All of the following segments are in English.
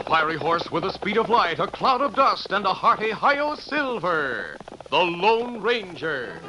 fiery horse with the speed of light, a cloud of dust, and a hearty hi-yo silver. The Lone Ranger.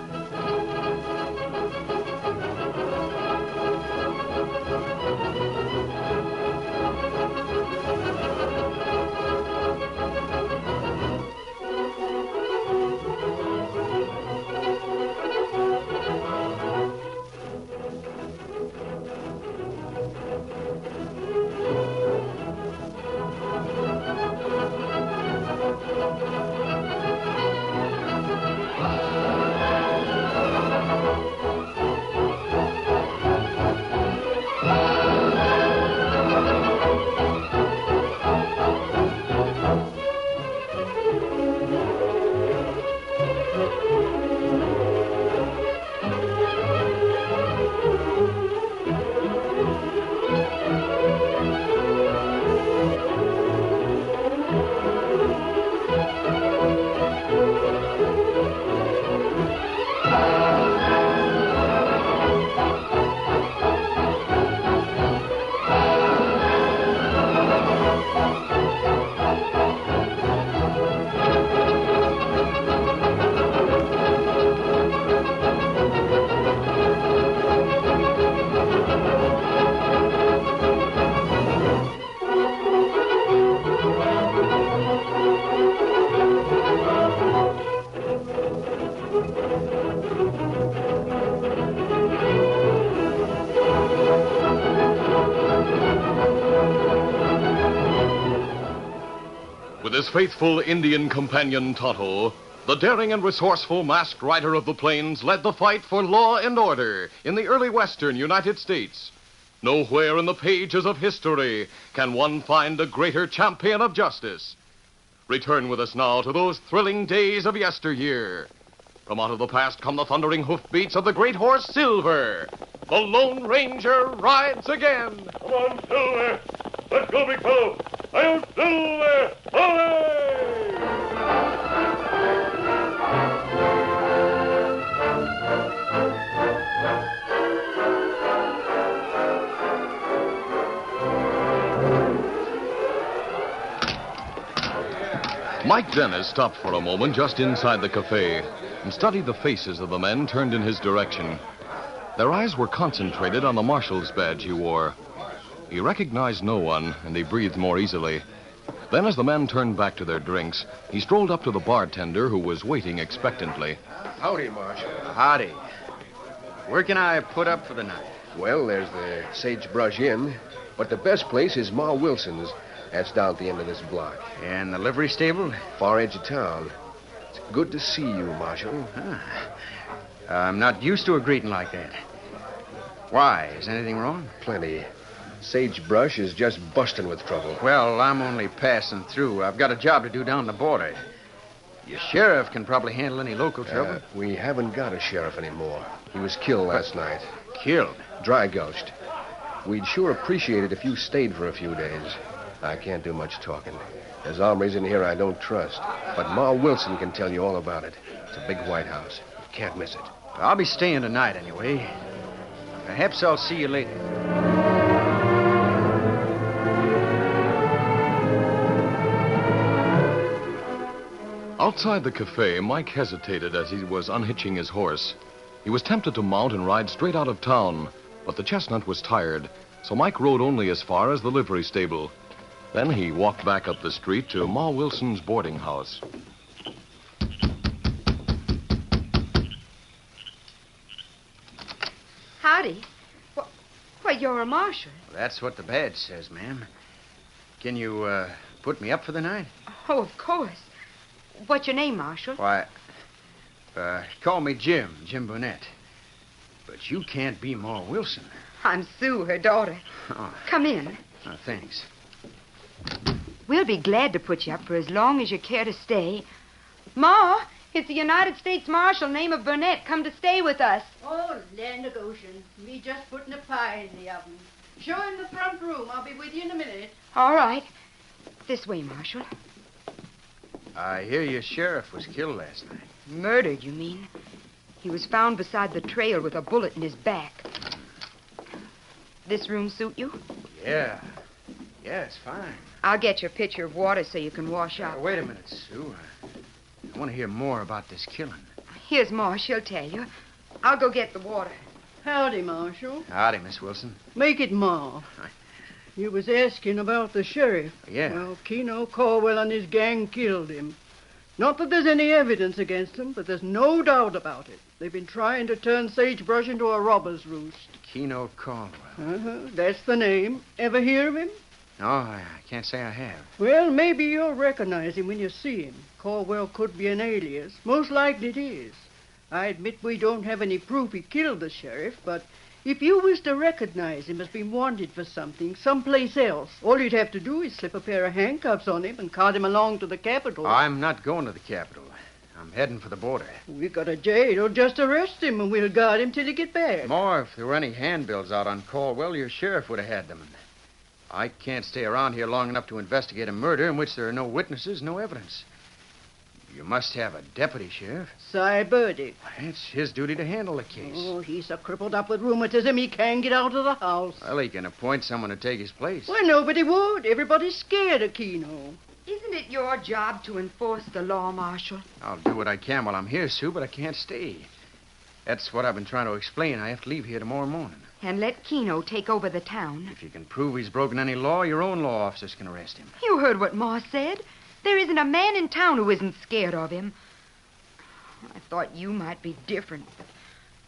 With his faithful Indian companion Tonto, the daring and resourceful masked rider of the plains led the fight for law and order in the early western United States. Nowhere in the pages of history can one find a greater champion of justice. Return with us now to those thrilling days of yesteryear. From out of the past come the thundering hoofbeats of the great horse Silver. The Lone Ranger rides again. Come on, Silver. Let's go, big fellow. I'll Silver. Away! Mike Dennis stopped for a moment just inside the cafe and studied the faces of the men turned in his direction. Their eyes were concentrated on the marshal's badge he wore. He recognized no one, and he breathed more easily. Then, as the men turned back to their drinks, he strolled up to the bartender, who was waiting expectantly. Howdy, Marshal. Howdy. Where can I put up for the night? Well, there's the Sagebrush Inn, but the best place is Ma Wilson's. That's down at the end of this block. And the livery stable? Far edge of town. It's good to see you, Marshal. I'm not used to a greeting like that. Why? Is anything wrong? Plenty. Sagebrush is just busting with trouble. Well, I'm only passing through. I've got a job to do down the border. Your sheriff can probably handle any local trouble. We haven't got a sheriff anymore. He was killed last night. Killed? Dry gulched. We'd sure appreciate it if you stayed for a few days. I can't do much talking. There's hombres in here I don't trust. But Ma Wilson can tell you all about it. It's a big White House. You can't miss it. I'll be staying tonight anyway. Perhaps I'll see you later. Outside the cafe, Mike hesitated as he was unhitching his horse. He was tempted to mount and ride straight out of town, but the chestnut was tired, so Mike rode only as far as the livery stable. Then he walked back up the street to Ma Wilson's boarding house. Howdy. Why, you're a marshal. Well, that's what the badge says, ma'am. Can you, put me up for the night? Oh, of course. What's your name, Marshal? Why, call me Jim Burnett. But you can't be Ma Wilson. I'm Sue, her daughter. Oh. Come in. Oh, thanks. We'll be glad to put you up for as long as you care to stay. Ma, it's the United States Marshal, name of Burnett, come to stay with us. Oh, land of Goshen. Me just putting a pie in the oven. Show him the front room. I'll be with you in a minute. All right. This way, Marshal. I hear your sheriff was killed last night. Murdered, you mean? He was found beside the trail with a bullet in his back. This room suit you? Yeah. Yes, fine. I'll get you a pitcher of water so you can wash up. Wait a minute, Sue. I want to hear more about this killing. Here's Ma. She'll tell you. I'll go get the water. Howdy, Marshal. Howdy, Miss Wilson. Make it Ma. You was asking about the sheriff. Yeah. Well, Keno Caldwell and his gang killed him. Not that there's any evidence against them, but there's no doubt about it. They've been trying to turn Sagebrush into a robber's roost. Keno Caldwell. That's the name. Ever hear of him? No, I can't say I have. Well, maybe you'll recognize him when you see him. Caldwell could be an alias. Most likely it is. I admit we don't have any proof he killed the sheriff, but if you was to recognize him as being wanted for something someplace else, all you'd have to do is slip a pair of handcuffs on him and cart him along to the Capitol. I'm not going to the Capitol. I'm heading for the border. We got a jail. Just arrest him and we'll guard him till you get back. More, if there were any handbills out on Caldwell, your sheriff would have had them. I can't stay around here long enough to investigate a murder in which there are no witnesses, no evidence. You must have a deputy, Sheriff. Cy Burdick. It's his duty to handle the case. Oh, he's so crippled up with rheumatism he can't get out of the house. Well, he can appoint someone to take his place. Well, nobody would. Everybody's scared of Keno. Isn't it your job to enforce the law, Marshal? I'll do what I can while I'm here, Sue, but I can't stay. That's what I've been trying to explain. I have to leave here tomorrow morning. And let Keno take over the town. If you can prove he's broken any law, your own law officers can arrest him. You heard what Ma said. There isn't a man in town who isn't scared of him. I thought you might be different, but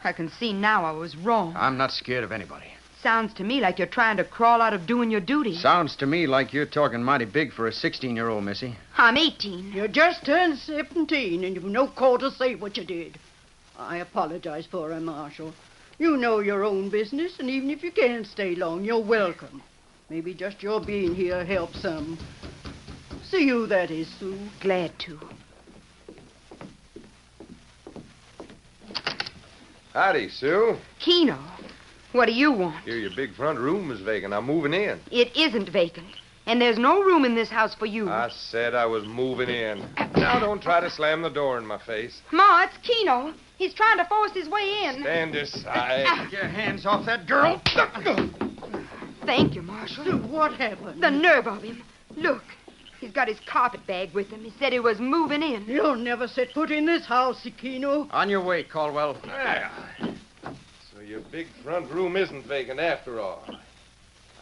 I can see now I was wrong. I'm not scared of anybody. Sounds to me like you're trying to crawl out of doing your duty. Sounds to me like you're talking mighty big for a 16-year-old, Missy. I'm 18. You just turned 17, and you've no call to say what you did. I apologize for her, Marshal. You know your own business, and even if you can't stay long, you're welcome. Maybe just your being here helps some. See you, that is, Sue. Glad to. Howdy, Sue. Keno, what do you want? Here, your big front room is vacant. I'm moving in. It isn't vacant. And there's no room in this house for you. I said I was moving in. Now don't try to slam the door in my face. Ma, it's Keno. He's trying to force his way in. Stand aside. Get your hands off that girl. Thank you, Marshal. Sue, what happened? The nerve of him. Look, he's got his carpet bag with him. He said he was moving in. You'll never set foot in this house, Keno. On your way, Caldwell. There. So your big front room isn't vacant after all.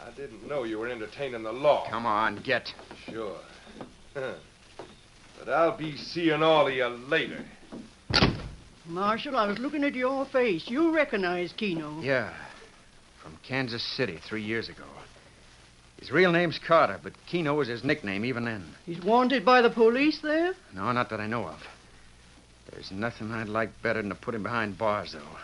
I didn't know you were entertaining the law. Come on, get. Sure. But I'll be seeing all of you later. Marshal, I was looking at your face. You recognize Keno. Yeah. From Kansas City 3 years ago. His real name's Carter, but Keno was his nickname even then. He's wanted by the police there? No, not that I know of. There's nothing I'd like better than to put him behind bars, though.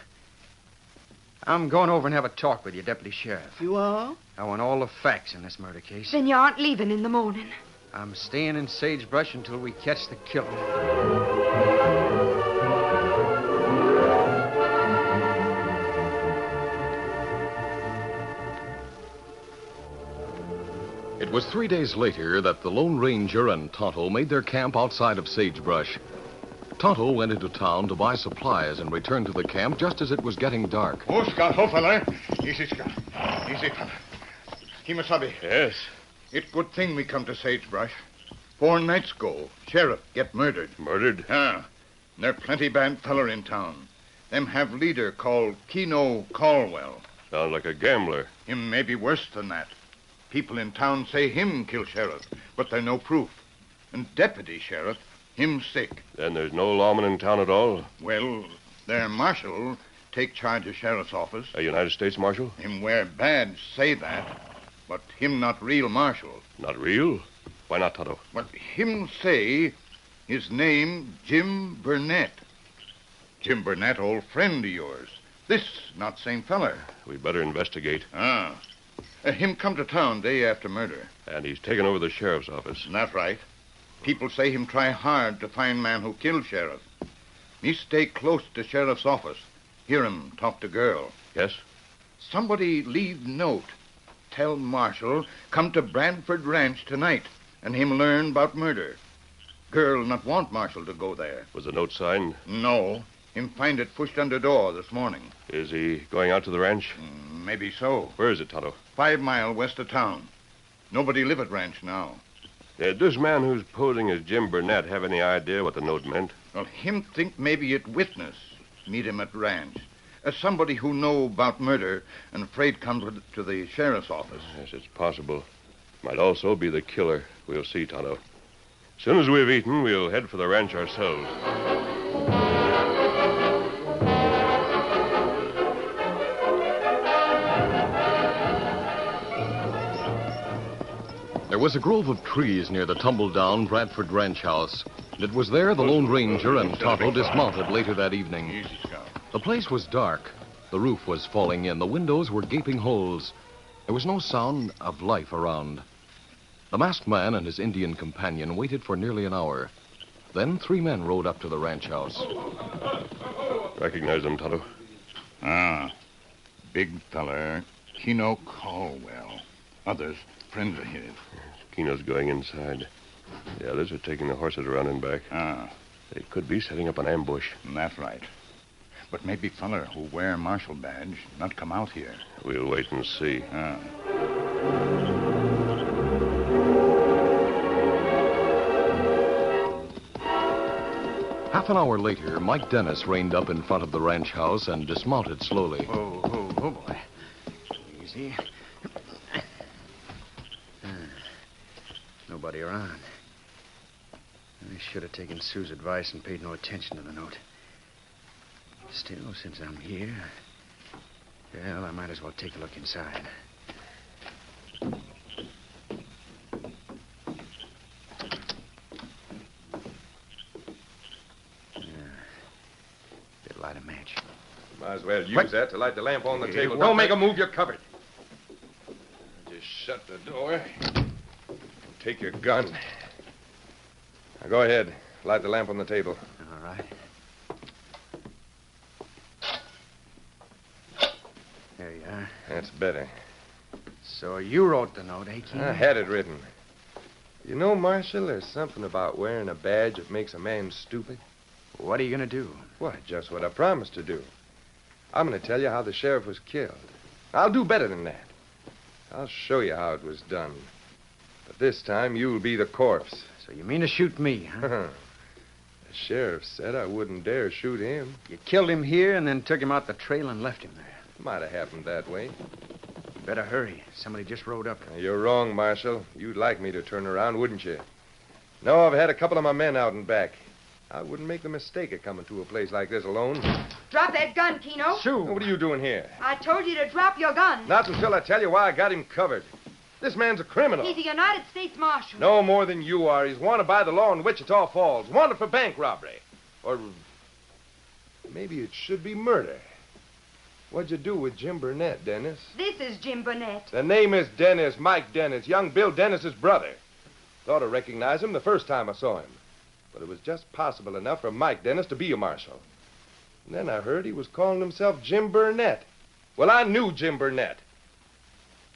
I'm going over and have a talk with you, Deputy Sheriff. You are? I want all the facts in this murder case. Then you aren't leaving in the morning. I'm staying in Sagebrush until we catch the killer. It was 3 days later that the Lone Ranger and Tonto made their camp outside of Sagebrush. Tonto went into town to buy supplies and returned to the camp just as it was getting dark. Oh, Scott, ho, fella. Easy, Scott. Easy, fella. Kimasabi. Yes. It's good thing we come to Sagebrush. 4 nights ago, sheriff get murdered. Murdered? Ah, there plenty bad feller in town. Them have leader called Keno Caldwell. Sounds like a gambler. Him may be worse than that. People in town say him kill sheriff, but there no proof. And deputy sheriff, him sick. Then there's no lawman in town at all? Well, their marshal take charge of sheriff's office. A United States Marshal? Him wear badge say that, but him not real marshal. Not real? Why not, Tonto? But him say his name Jim Burnett. Jim Burnett, old friend of yours. This not same feller. We better investigate. Ah. Him come to town day after murder. And he's taken over the sheriff's office. That's right. People say him try hard to find man who killed sheriff. Me stay close to sheriff's office. Hear him talk to girl. Yes? Somebody leave note. Tell Marshal come to Bradford Ranch tonight and him learn about murder. Girl not want Marshal to go there. Was the note signed? No. Him find it pushed under door this morning. Is he going out to the ranch? Maybe so. Where is it, Tonto? 5 mile west of town. Nobody live at ranch now. Did this man who's posing as Jim Burnett have any idea what the note meant? Well, him think maybe it witness meet him at ranch. As somebody who know about murder and afraid come to the sheriff's office. Yes, it's possible. Might also be the killer. We'll see, Tonto. As soon as we've eaten, we'll head for the ranch ourselves. There was a grove of trees near the tumble-down Bradford ranch house. It was there the Lone Ranger and Tonto dismounted later that evening. Easy, Scout. The place was dark. The roof was falling in. The windows were gaping holes. There was no sound of life around. The masked man and his Indian companion waited for nearly an hour. Then 3 men rode up to the ranch house. Recognize them, Tonto? Ah, big feller, Keno Caldwell. Others, friends of his. Keno's going inside. The others are taking the horses around and back. Ah, They could be setting up an ambush. that's right. But maybe feller who wear marshal badge not come out here. We'll wait and see. Ah. Half an hour later, Mike Dennis reined up in front of the ranch house and dismounted slowly. Oh, boy. Easy. Nobody around. I should have taken Sue's advice and paid no attention to the note. Still, since I'm here, well, I might as well take a look inside. Light a match. Might as well use What? that to light the lamp on the Hey, table. what Don't make the- a move, you're covered. Just shut the door. Take your gun. Now go ahead. Light the lamp on the table. All right. There you are. That's better. So you wrote the note, eh, Keenan? I had it written. You know, Marshal, there's something about wearing a badge that makes a man stupid. What are you going to do? Why, just what I promised to do. I'm going to tell you how the sheriff was killed. I'll do better than that. I'll show you how it was done. But this time, you'll be the corpse. So you mean to shoot me, huh? The sheriff said I wouldn't dare shoot him. You killed him here and then took him out the trail and left him there. Might have happened that way. You better hurry. Somebody just rode up. Now, you're wrong, Marshal. You'd like me to turn around, wouldn't you? No, I've had a couple of my men out and back. I wouldn't make the mistake of coming to a place like this alone. Drop that gun, Keno. Sue! What are you doing here? I told you to drop your gun. Not until I tell you why I got him covered. This man's a criminal. He's a United States Marshal. No more than you are. He's wanted by the law in Wichita Falls. Wanted for bank robbery. Or maybe it should be murder. What'd you do with Jim Burnett, Dennis? This is Jim Burnett. The name is Dennis, Mike Dennis, young Bill Dennis's brother. Thought I recognized him the first time I saw him. But it was just possible enough for Mike Dennis to be a marshal. And then I heard he was calling himself Jim Burnett. Well, I knew Jim Burnett.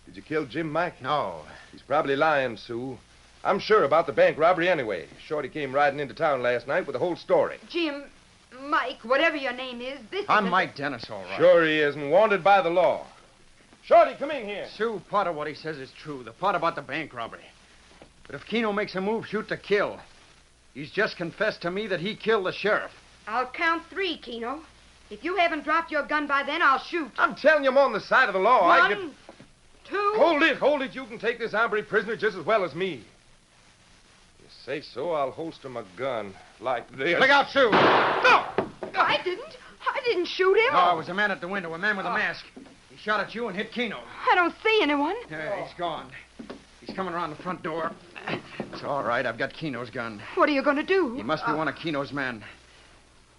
Did you kill Jim, Mike? No. He's probably lying, Sue. I'm sure about the bank robbery anyway. Shorty came riding into town last night with the whole story. Jim, Mike, whatever your name is, this I'm is... Mike Dennis, all right. Sure he is, and wanted by the law. Shorty, come in here. Sue, part of what he says is true. The part about the bank robbery. But if Keno makes a move, shoot to kill. He's just confessed to me that he killed the sheriff. I'll count 3, Keno. If you haven't dropped your gun by then, I'll shoot. I'm telling you, I'm on the side of the law. 1, 2... Hold it. You can take this hombre prisoner just as well as me. You say so, I'll holster my gun like this. Look out, Sue! No! I didn't shoot him. No, it was a man at the window, a man with a mask. He shot at you and hit Keno. I don't see anyone. Yeah, he's gone. He's coming around the front door. It's all right. I've got Keno's gun. What are you going to do? He must be one of Keno's men.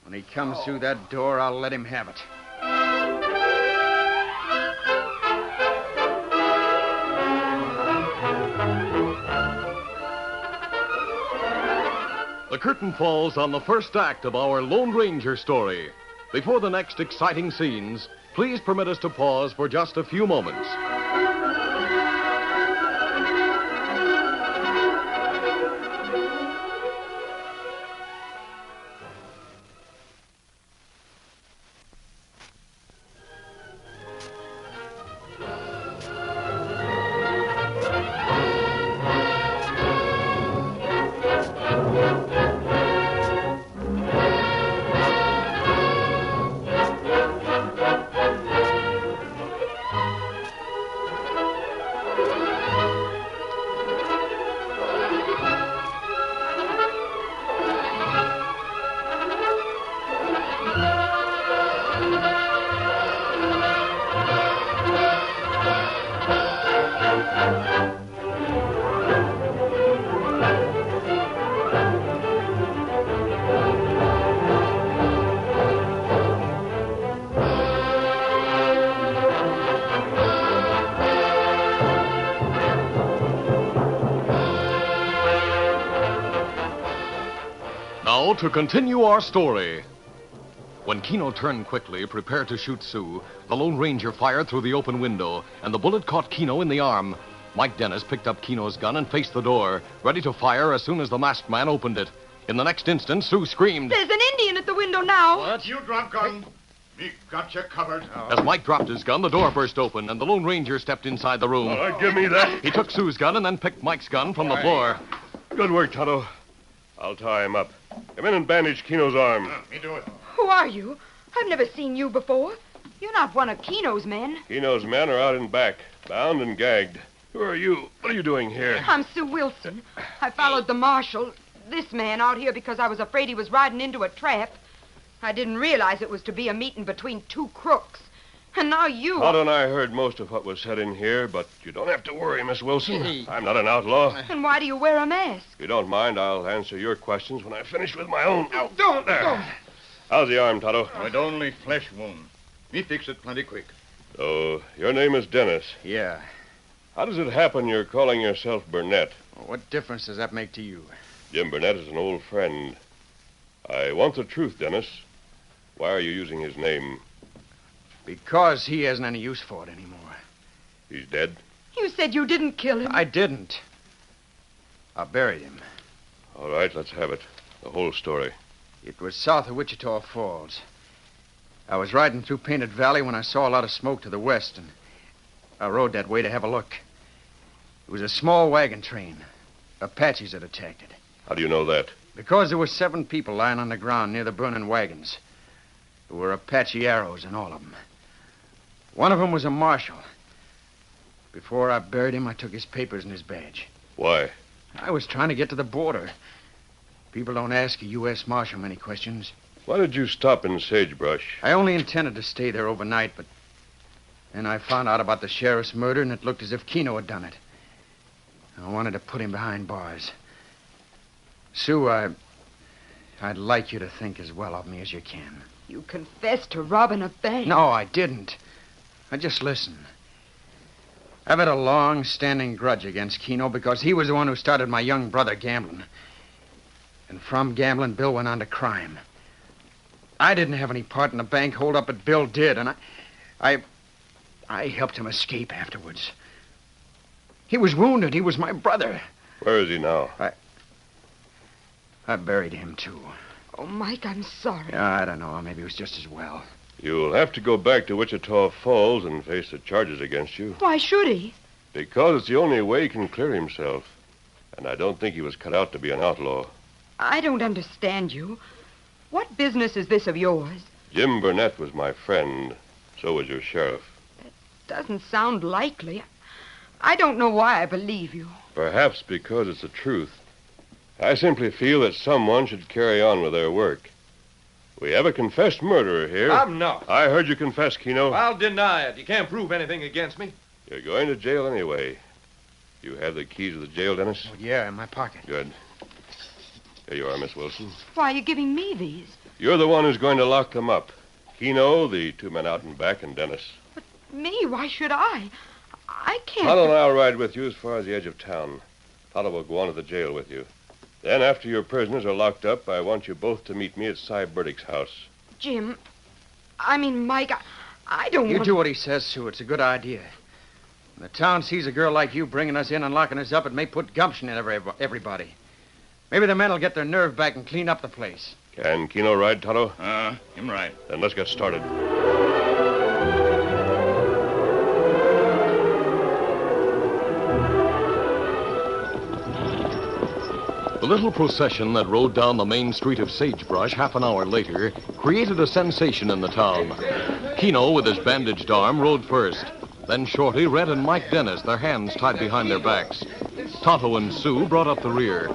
When he comes through that door, I'll let him have it. The curtain falls on the first act of our Lone Ranger story. Before the next exciting scenes, please permit us to pause for just a few moments. now to continue our story. When Kino turned quickly, prepared to shoot Sue, the Lone Ranger fired through the open window, and the bullet caught Kino in the arm. Mike Dennis picked up Kino's gun and faced the door, ready to fire as soon as the masked man opened it. In the next instant, Sue screamed. There's an Indian at the window now. What? You drop gun. Me got you covered. As Mike dropped his gun, the door burst open, and the Lone Ranger stepped inside the room. All right, give me that. He took Sue's gun and then picked Mike's gun from the floor. Good work, Tonto. I'll tie him up. Come in and bandage Kino's arm. Me do it. Who are you? I've never seen you before. You're not one of Kino's men. Kino's men are out in back, bound and gagged. Who are you? What are you doing here? I'm Sue Wilson. I followed the marshal, this man, out here because I was afraid he was riding into a trap. I didn't realize it was to be a meeting between two crooks. And now you... Tonto and I heard most of what was said in here, but you don't have to worry, Miss Wilson. I'm not an outlaw. And why do you wear a mask? If you don't mind, I'll answer your questions when I finish with my own. Now, don't there. How's the arm, Tonto? It only flesh wound. Me fix it plenty quick. So, your name is Dennis. Yeah. How does it happen you're calling yourself Burnett? Well, what difference does that make to you? Jim Burnett is an old friend. I want the truth, Dennis. Why are you using his name? Because he hasn't any use for it anymore. He's dead? You said you didn't kill him. I didn't. I buried him. All right, let's have it. The whole story. It was south of Wichita Falls. I was riding through Painted Valley when I saw a lot of smoke to the west, and I rode that way to have a look. It was a small wagon train. Apaches had attacked it. How do you know that? Because there were 7 people lying on the ground near the burning wagons. There were Apache arrows in all of them. One of them was a marshal. Before I buried him, I took his papers and his badge. Why? I was trying to get to the border. People don't ask a U.S. Marshal many questions. Why did you stop in Sagebrush? I only intended to stay there overnight, but then I found out about the sheriff's murder, and it looked as if Kino had done it. I wanted to put him behind bars. Sue, I'd like you to think as well of me as you can. You confessed to robbing a bank. No, I didn't. Now, just listen. I've had a long-standing grudge against Kino because he was the one who started my young brother gambling. And from gambling, Bill went on to crime. I didn't have any part in the bank hold-up, but Bill did, and I helped him escape afterwards. He was wounded. He was my brother. Where is he now? I buried him, too. Oh, Mike, I'm sorry. Yeah, I don't know. Maybe it was just as well. You'll have to go back to Wichita Falls and face the charges against you. Why should he? Because it's the only way he can clear himself. And I don't think he was cut out to be an outlaw. I don't understand you. What business is this of yours? Jim Burnett was my friend. So was your sheriff. Doesn't sound likely. I don't know why I believe you. Perhaps because it's the truth. I simply feel that someone should carry on with their work. We have a confessed murderer here. I'm not. I heard you confess, Kino. I'll deny it. You can't prove anything against me. You're going to jail anyway. You have the keys of the jail, Dennis? Oh, yeah, in my pocket. Good. Here you are, Miss Wilson. Why are you giving me these? You're the one who's going to lock them up. Kino, the 2 men out and back, and Dennis. But me? Why should I? I can't... Tonto and I'll ride with you as far as the edge of town. Tonto will go on to the jail with you. Then, after your prisoners are locked up, I want you both to meet me at Cy Burdick's house. Jim, I mean, Mike, I don't You want... do what he says, Sue. It's a good idea. When the town sees a girl like you bringing us in and locking us up, it may put gumption in everybody. Maybe the men will get their nerve back and clean up the place. Can Kino ride, Tonto? Him right. Then let's get started. The little procession that rode down the main street of Sagebrush half an hour later created a sensation in the town. Kino, with his bandaged arm, rode first. Then Shorty, Red, and Mike Dennis, their hands tied behind their backs. Tonto and Sue brought up the rear.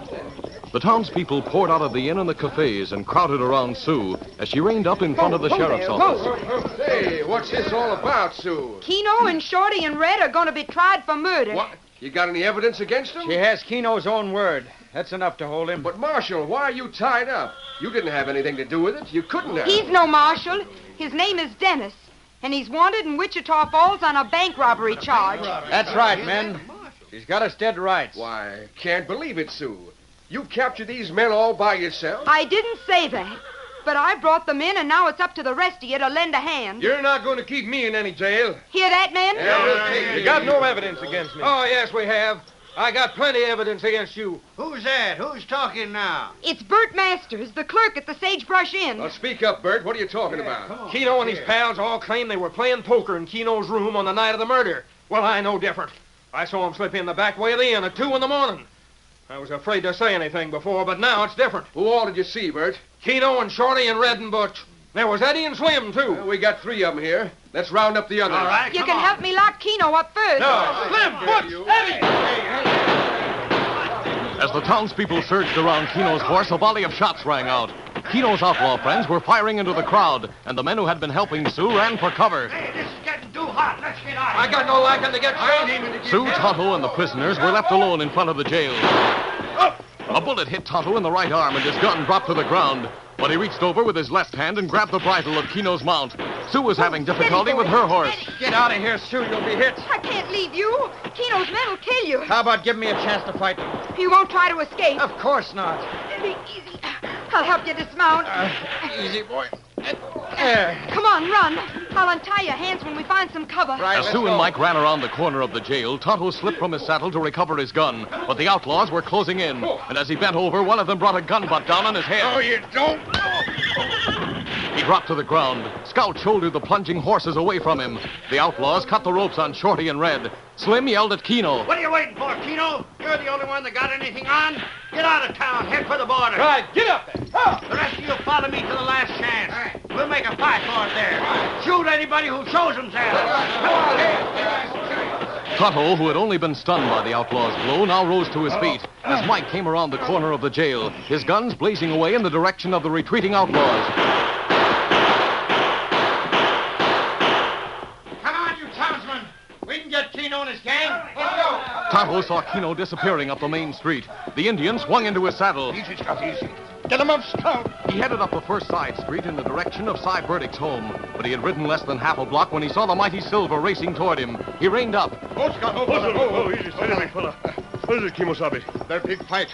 The townspeople poured out of the inn and the cafes and crowded around Sue as she reined up in front of the sheriff's office. Hey, what's this all about, Sue? Kino and Shorty and Red are going to be tried for murder. What? You got any evidence against them? She has Kino's own word. That's enough to hold him. But, Marshal, why are you tied up? You didn't have anything to do with it. You couldn't have. He's no marshal. His name is Dennis. And he's wanted in Wichita Falls on a bank robbery charge. That's right, men. She's got us dead right. Why, can't believe it, Sue. You captured these men all by yourself? I didn't say that. But I brought them in, and now it's up to the rest of you to lend a hand. You're not going to keep me in any jail. Hear that, man? You got no evidence against me. Oh, yes, we have. I got plenty of evidence against you. Who's that? Who's talking now? It's Bert Masters, the clerk at the Sagebrush Inn. Well, speak up, Bert. What are you talking about? Keno and his pals all claim they were playing poker in Keno's room on the night of the murder. Well, I know different. I saw him slip in the back way of the inn at 2 in the morning. I was afraid to say anything before, but now it's different. Who all did you see, Bert? Keno and Shorty and Red and Butch. There was Eddie and Slim, too. Well, we got 3 of them here. Let's round up the others. All right, You can help me lock Keno up first. No, Slim, Butch, Eddie! As the townspeople surged around Keno's horse, a volley of shots rang out. Keno's outlaw friends were firing into the crowd, and the men who had been helping Sue ran for cover. Hey, this is getting too hot. Let's get out. I got no liking to get shot. Sue, Tonto, and the prisoners were left alone in front of the jail. A bullet hit Tonto in the right arm, and his gun dropped to the ground. But he reached over with his left hand and grabbed the bridle of Keno's mount. Sue was having difficulty with her horse. Get out of here, Sue. You'll be hit. I can't leave you. Keno's men will kill you. How about giving me a chance to fight? You won't try to escape. Of course not. Be easy. I'll help you dismount. Easy, boy. Come on, run. I'll untie your hands when we find some cover. Right, As let's Sue go. and Mike ran around the corner of the jail, Tonto slipped from his saddle to recover his gun. But the outlaws were closing in. And as he bent over, one of them brought a gun butt down on his head. No, you don't. He dropped to the ground. Scout shouldered the plunging horses away from him. The outlaws cut the ropes on Shorty and Red. Slim yelled at Keno. What are you waiting for, Keno? You're the only one that got anything on. Get out of town. Head for the border. Right, get up there. The rest of you follow me to the last chance. We'll make a fight for it there. Shoot anybody who shows themselves. Come on. Tonto, who had only been stunned by the outlaw's blow, now rose to his feet. As Mike came around the corner of the jail, his guns blazing away in the direction of the retreating outlaws. Come on, you townsmen. We can get Keno and his gang. Let's go. Tonto saw Keno disappearing up the main street. The Indian swung into his saddle. Easy, Scout, easy. Get him up, Scout. He headed up the first side street in the direction of Cy Burdick's home. But he had ridden less than half a block when he saw the mighty Silver racing toward him. He reined up. Oh, Scout, oh, Oh, brother, oh, easy, steady, big fella. What is it, Kimosabe? Their big fight.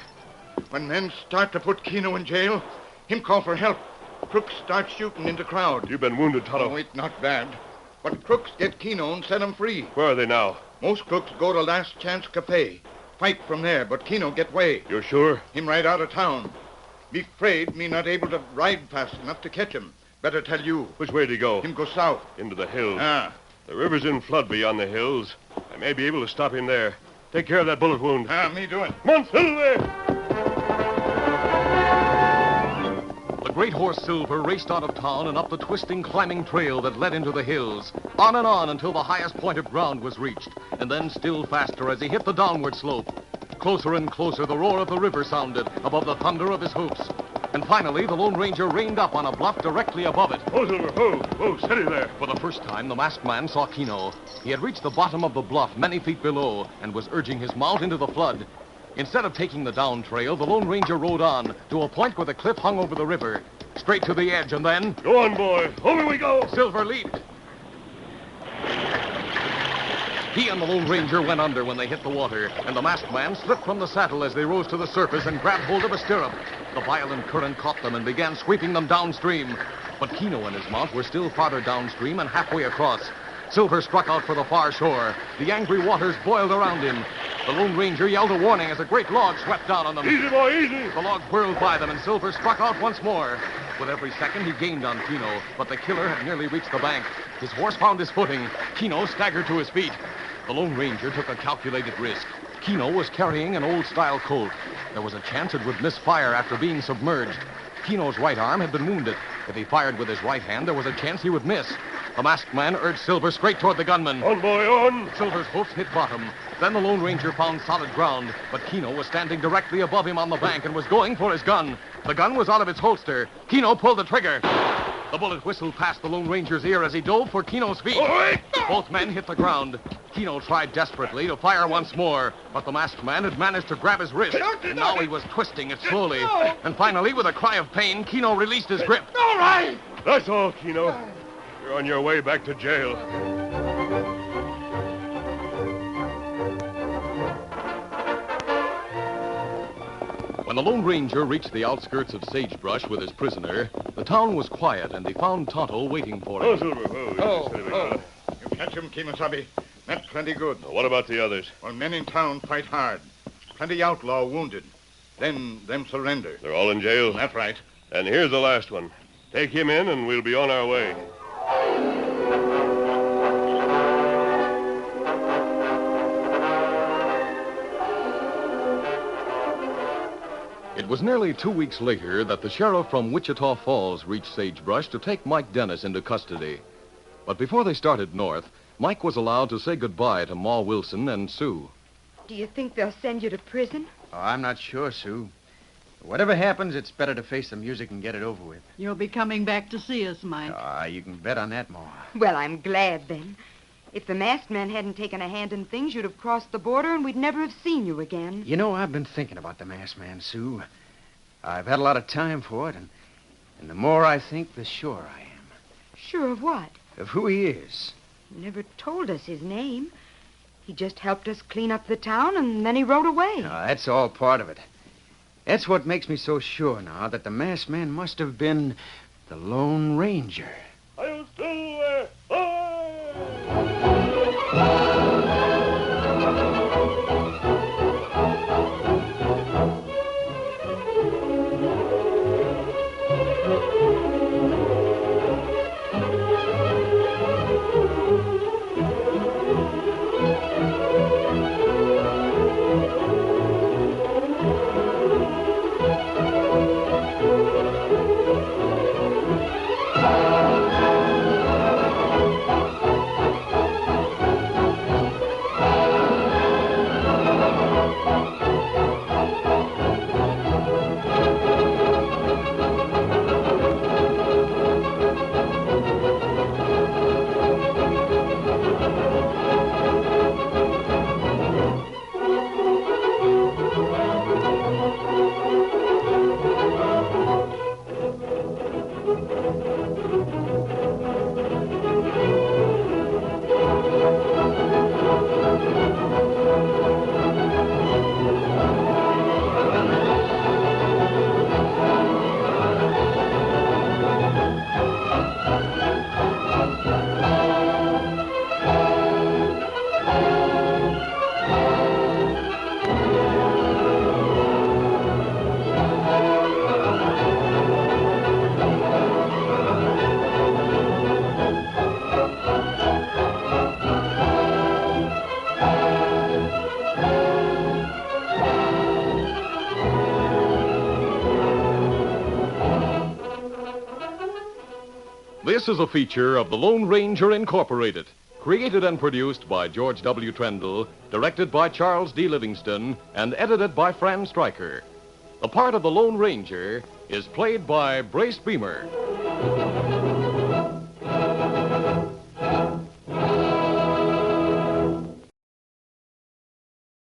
When men start to put Keno in jail, him call for help. Crooks start shooting into crowd. You've been wounded, Tonto. Oh, it's not bad. But crooks get Keno and set him free. Where are they now? Most crooks go to Last Chance Cafe. Fight from there, but Keno get way. You're sure? Him ride out of town. Be afraid me not able to ride fast enough to catch him. Better tell you. Which way did he go? Him go south. Into the hills. Ah. The river's in flood beyond the hills. I may be able to stop him there. Take care of that bullet wound. Me do it. Come on, Silver! The great horse Silver raced out of town and up the twisting, climbing trail that led into the hills. On and on until the highest point of ground was reached. And then still faster as he hit the downward slope. Closer and closer, the roar of the river sounded above the thunder of his hoofs. And finally, the Lone Ranger reined up on a bluff directly above it. Oh, Silver, oh, steady there. For the first time, the masked man saw Keno. He had reached the bottom of the bluff many feet below and was urging his mount into the flood. Instead of taking the down trail, the Lone Ranger rode on to a point where the cliff hung over the river. Straight to the edge, and then... Go on, boy. Over we go. Silver leaped. He and the Lone Ranger went under when they hit the water, and the masked man slipped from the saddle as they rose to the surface and grabbed hold of a stirrup. The violent current caught them and began sweeping them downstream. But Keno and his mount were still farther downstream and halfway across. Silver struck out for the far shore. The angry waters boiled around him. The Lone Ranger yelled a warning as a great log swept down on them. Easy, boy, easy. The log whirled by them, and Silver struck out once more. With every second, he gained on Keno, but the killer had nearly reached the bank. His horse found his footing. Keno staggered to his feet. The Lone Ranger took a calculated risk. Keno was carrying an old-style Colt. There was a chance it would miss fire after being submerged. Keno's right arm had been wounded. If he fired with his right hand, there was a chance he would miss. The masked man urged Silver straight toward the gunman. On, boy, on. Silver's hoofs hit bottom. Then the Lone Ranger found solid ground, but Keno was standing directly above him on the bank and was going for his gun. The gun was out of its holster. Keno pulled the trigger. The bullet whistled past the Lone Ranger's ear as he dove for Keno's feet. Both men hit the ground. Keno tried desperately to fire once more, but the masked man had managed to grab his wrist, and now he was twisting it slowly. And finally, with a cry of pain, Keno released his grip. All right. That's all, Keno. You're on your way back to jail. When the Lone Ranger reached the outskirts of Sagebrush with his prisoner, the town was quiet and he found Tonto waiting for him. Silver. You catch him, Kemosabe. That's plenty good. What about the others? Well, men in town fight hard. Plenty outlaw wounded. Then them surrender. They're all in jail? That's right. And here's the last one. Take him in and we'll be on our way. It was nearly 2 weeks later that the sheriff from Wichita Falls reached Sagebrush to take Mike Dennis into custody. But before they started north, Mike was allowed to say goodbye to Ma Wilson and Sue. Do you think they'll send you to prison? Oh, I'm not sure, Sue. Whatever happens, it's better to face the music and get it over with. You'll be coming back to see us, Mike. You can bet on that, Ma. Well, I'm glad then. If the masked man hadn't taken a hand in things, you'd have crossed the border and we'd never have seen you again. You know, I've been thinking about the masked man, Sue. I've had a lot of time for it, and the more I think, the surer I am. Sure of what? Of who he is. He never told us his name. He just helped us clean up the town, and then he rode away. That's all part of it. That's what makes me so sure now that the masked man must have been the Lone Ranger. Hi-yo, Silver! Hi! This is a feature of the Lone Ranger Incorporated, created and produced by George W. Trendle, directed by Charles D. Livingston, and edited by Fran Stryker. The part of the Lone Ranger is played by Brace Beamer.